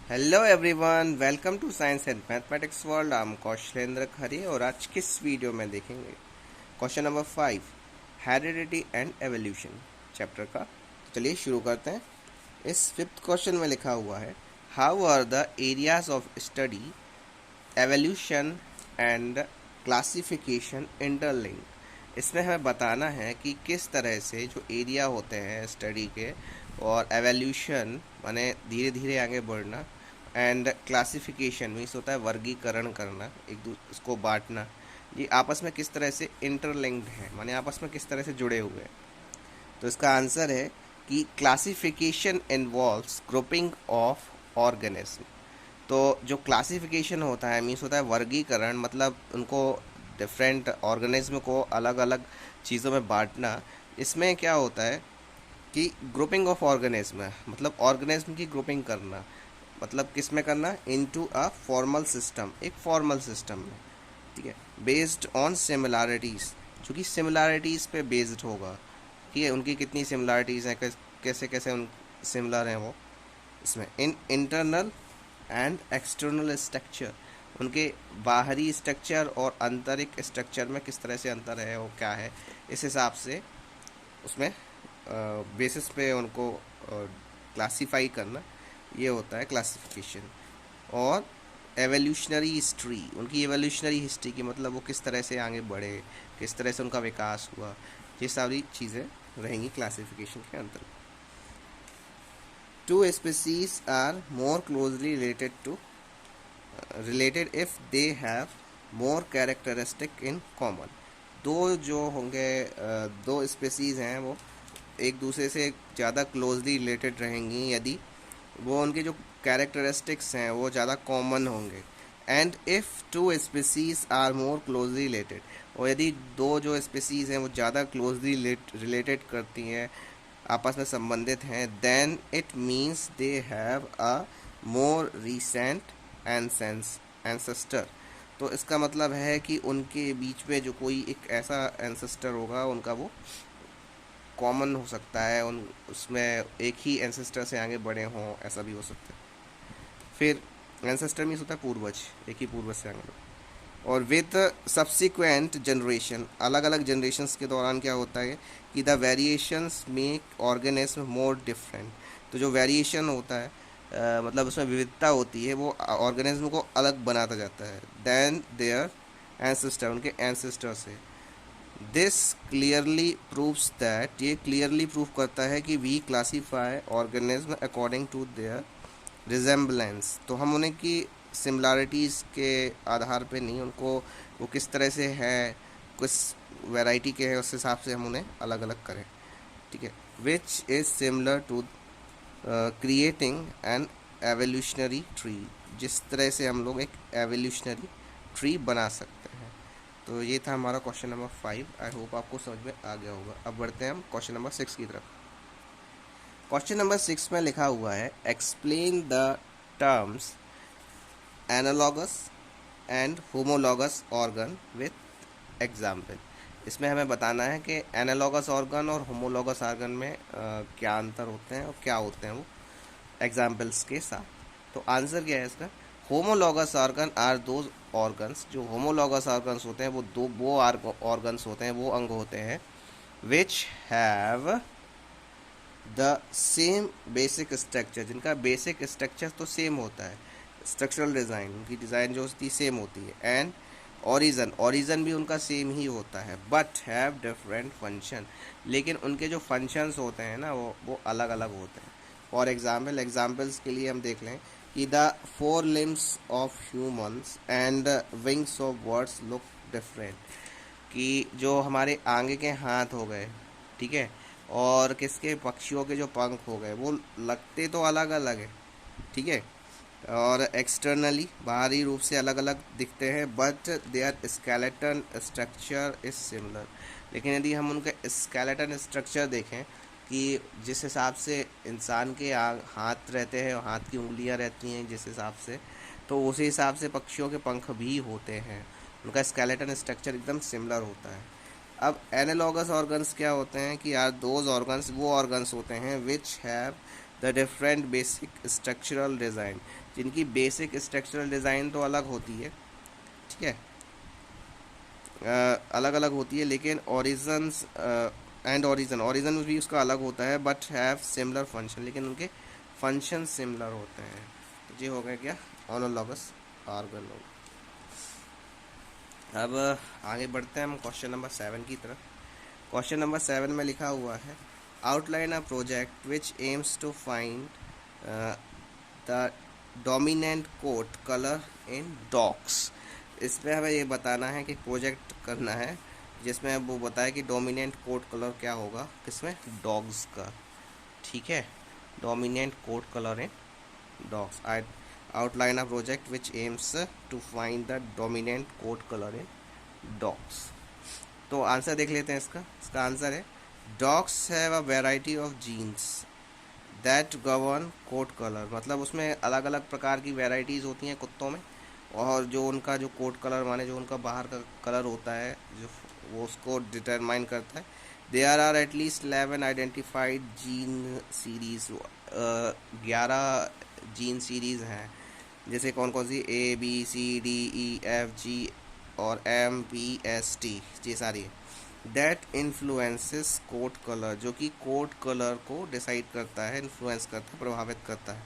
Hello everyone, welcome to science and mathematics world. I am Kaushalendra Khare और आज किस video में देखेंगे question number 5, heredity and evolution chapter का। तो चलिए शुरू करते हैं। इस फिफ्थ क्वेश्चन में लिखा हुआ है, how are the areas of study evolution and classification interlinked. इसमें हमें बताना है कि किस तरह से जो एरिया होते हैं स्टडी के और एवोल्यूशन माने धीरे धीरे आगे बढ़ना एंड क्लासिफिकेशन मीन्स होता है वर्गीकरण करना, एक दूसरे इसको बांटना, ये आपस में किस तरह से इंटरलिंक्ड है, माने आपस में किस तरह से जुड़े हुए हैं। तो इसका आंसर है कि classification involves grouping of organism. तो जो क्लासिफिकेशन होता है मीन्स होता है वर्गीकरण, मतलब उनको डिफरेंट ऑर्गेनिज्म को अलग अलग चीज़ों में बांटना। इसमें क्या होता है कि ग्रुपिंग ऑफ ऑर्गेनिज्म है, मतलब ऑर्गेनिज्म की ग्रुपिंग करना, मतलब किस में करना, इनटू अ फॉर्मल सिस्टम, एक फॉर्मल सिस्टम में, ठीक है, बेस्ड ऑन सिमिलैरिटीज़, जो कि सिमिलैरिटीज़ पे बेस्ड होगा। ठीक है, उनकी कितनी सिमिलैरिटीज़ हैं, कैसे कैसे उन सिमिलर हैं वो, इसमें in internal and external structure, उनके बाहरी स्ट्रक्चर और आंतरिक स्ट्रक्चर में किस तरह से अंतर है, वो क्या है, इस हिसाब से उसमें बेसिस पे उनको क्लासीफाई करना, ये होता है क्लासिफिकेशन। और एवोल्यूशनरी हिस्ट्री, उनकी एवोल्यूशनरी हिस्ट्री की मतलब वो किस तरह से आगे बढ़े, किस तरह से उनका विकास हुआ, ये सारी चीज़ें रहेंगी क्लासिफिकेशन के अंतर्गत। Two species are more closely related if they have more characteristic in common. दो जो होंगे, दो स्पीसीज हैं वो एक दूसरे से ज़्यादा क्लोजली रिलेटेड रहेंगी यदि वो उनके जो कैरेक्टरिस्टिक्स हैं वो ज़्यादा कॉमन होंगे। And if two species are more closely related, और यदि दो जो स्पीसीज हैं वो ज़्यादा क्लोजली रिलेटेड करती हैं, आपस में संबंधित हैं, then it means they have a more recent ancestor. तो इसका मतलब है कि उनके बीच में जो कोई एक ऐसा एंसेस्टर होगा, उनका वो कॉमन हो सकता है, उन उसमें एक ही एंसेस्टर से आगे बढ़े हों, ऐसा भी हो सकता है। फिर एंसेस्टर मीन्स होता है पूर्वज, एक ही पूर्वज से आगे बढ़े। और विद सब्सिक्वेंट जनरेशन, अलग अलग जनरेशन्स के दौरान क्या होता है कि the variations make organism more different. तो जो वेरिएशन होता है, मतलब उसमें विविधता होती है, वो ऑर्गेनिज्म को अलग बनाता जाता है देन देयर एंसेस्टर, उनके एंसेस्टर से। दिस क्लियरली प्रूव्स दैट, ये क्लियरली प्रूव करता है कि we classify organism according to their resemblance. तो हम उन्हें की सिमिलैरिटीज़ के आधार पे नहीं, उनको वो किस तरह से है, किस वैरायटी के है, उस हिसाब से हम उन्हें अलग अलग करें। ठीक है, which is similar to creating an evolutionary tree, जिस तरह से हम लोग एक एवोल्यूशनरी ट्री बना सकते हैं। तो ये था हमारा क्वेश्चन नंबर 5। आई होप आपको समझ में आ गया होगा। अब बढ़ते हैं हम क्वेश्चन नंबर 6 की तरफ। क्वेश्चन नंबर 6 में लिखा हुआ है, explain the terms analogous and homologous organ with example. इसमें हमें बताना है कि एनालॉगस ऑर्गन और होमोलॉगस ऑर्गन में क्या अंतर होते हैं और क्या होते हैं वो एग्जाम्पल्स के साथ। तो आंसर क्या है इसका, होमोलॉगस ऑर्गन आर दो ऑर्गन्स, जो होमोलॉगस ऑर्गन्स होते हैं वो वो ऑर्गन्स होते हैं, वो अंग होते हैं which have the same basic structure, जिनका बेसिक स्ट्रक्चर तो सेम होता है, स्ट्रक्चरल डिज़ाइन, उनकी डिज़ाइन जो होती है सेम होती है। एंड ओरिजन भी उनका सेम ही होता है, बट हैव डिफरेंट फंक्शन, लेकिन उनके जो फंक्शंस होते हैं ना वो अलग अलग होते हैं। फॉर एग्जाम्पल्स के लिए हम देख लें कि the four limbs of humans and wings of birds look different, कि जो हमारे आगे के हाथ हो गए, ठीक है, और किसके, पक्षियों के जो पंख हो गए, वो लगते तो अलग अलग है, ठीक है, और एक्सटर्नली बाहरी रूप से अलग अलग दिखते हैं, but their skeleton structure is similar. लेकिन यदि हम उनका स्केलेटन स्ट्रक्चर देखें कि जिस हिसाब से इंसान के हाथ रहते हैं और हाथ की उंगलियां रहती हैं जिस हिसाब से, तो उसी हिसाब से पक्षियों के पंख भी होते हैं, उनका स्केलेटन स्ट्रक्चर एकदम सिमिलर होता है। अब एनालॉगस ऑर्गन्स क्या होते हैं कि यार दोज ऑर्गन्स, वो ऑर्गन्स होते हैं which have the different basic structural design, जिनकी बेसिक स्ट्रक्चरल डिज़ाइन तो अलग होती है, ठीक है, अलग अलग होती है, लेकिन ओरिजन्स एंड ओरिजन भी उसका अलग होता है, बट हैव सिमिलर फंक्शन, लेकिन उनके फंक्शन सिमिलर होते हैं। तो ये हो गया क्या, ऑनोलॉगस ऑर्गन। अब आगे बढ़ते हैं हम क्वेश्चन नंबर 7 की तरफ। क्वेश्चन नंबर 7 में लिखा हुआ है, outline a project which aims to find the dominant coat colour in dogs. इसमें हमें ये बताना है कि प्रोजेक्ट करना है जिसमें वो बताए कि डोमिनेंट कोड कलर क्या होगा किसमें, डॉग्स का, ठीक है, dominant coat colour in dogs. Outline a project which aims to find the dominant coat colour in dogs. तो आंसर देख लेते हैं इसका। इसका आंसर है, dogs have a variety of genes that govern coat colour. मतलब उसमें अलग अलग प्रकार की वैरायटीज़ होती हैं कुत्तों में, और जो उनका जो कोट कलर माने जो उनका बाहर का कलर होता है जो वो उसको डिटरमाइन करता है। There are at least 11 identified gene series, 11 gene series हैं, जैसे कौन कौन सी, ABCDEFG और MPST, ये सारी, दैट इन्फ्लुएंसेस कोट कलर, जो कि कोट कलर को डिसाइड करता है, इन्फ्लुएंस करता है, प्रभावित करता है,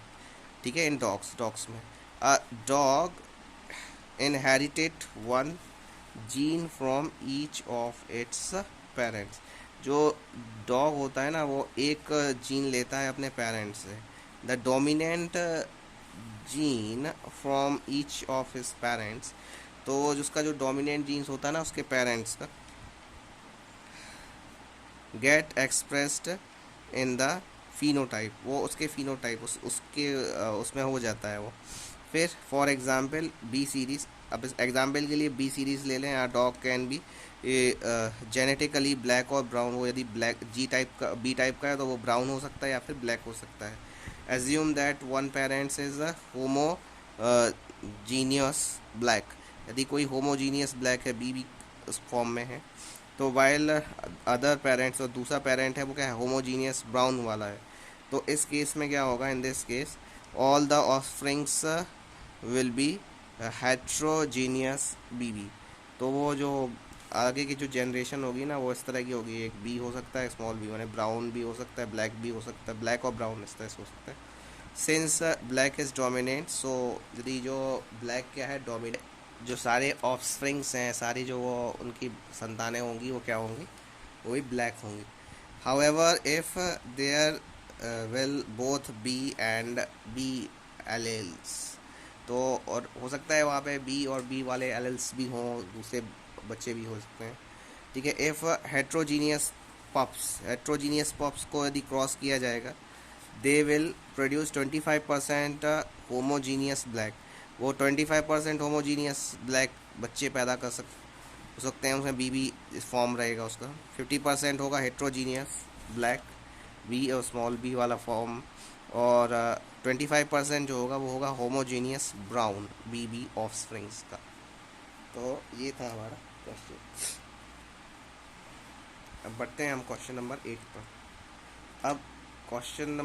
ठीक है, इन डॉग्स। डॉग्स में a dog inherited one gene from each of its parents. जो डॉग होता है ना वो एक जीन लेता है अपने पेरेंट्स से। The dominant gene from each of his parents, तो जिसका जो डोमिनेंट जीन्स होता है ना उसके पेरेंट्स का, get expressed in the phenotype, वो उसके फिनोटाइप उसके उसमें हो जाता है वो। फिर फॉर एग्जांपल बी सीरीज, अब इस एग्जांपल के लिए बी सीरीज ले लें, dog can be genetically black और ब्राउन। वो यदि ब्लैक जी टाइप का बी टाइप का है तो वो ब्राउन हो सकता है या फिर ब्लैक हो सकता है। Assume that one parents is a homo genius black, यदि कोई होमोजीनियस ब्लैक है, बी उस फॉर्म में है, तो वाइल अदर पेरेंट्स, और दूसरा पेरेंट है वो क्या है, होमोजीनियस ब्राउन वाला है। तो इस केस में क्या होगा, in this case all the offsprings will be heterogeneous B B. तो वो जो आगे की जो जनरेशन होगी ना वो इस तरह की होगी, एक बी हो सकता है स्मॉल बी, मैंने ब्राउन भी हो सकता है, ब्लैक भी हो सकता है, ब्लैक और ब्राउन इस तरह से हो सकता है। सिंस ब्लैक इज़ डोमिनेंट, सो यदि जो ब्लैक क्या है, डोमिनेंट, जो सारे ऑफस्प्रिंग्स हैं, सारी जो वो उनकी संतानें होंगी वो क्या होंगी, वो भी ब्लैक होंगी। However if there will both B and B alleles, तो और हो सकता है वहाँ पे बी और बी वाले एलेल्स भी हों, दूसरे बच्चे भी हो सकते हैं, ठीक है। इफ़ हेट्रोजीनियस पप्स को यदि क्रॉस किया जाएगा, they will produce 25% homogeneous black, वो 25% होमोजीनियस ब्लैक बच्चे पैदा हो सकते हैं, उसमें बी फॉर्म रहेगा उसका। 50% होगा हेट्रोजीनियस ब्लैक, बी और स्मॉल बी वाला फॉर्म, और 25% जो होगा वो होगा homogeneous brown B offsprings का। तो ये था हमारा क्वेश्चन। अब बढ़ते हैं हम क्वेश्चन नंबर 8 पर। अब क्वेश्चन नंबर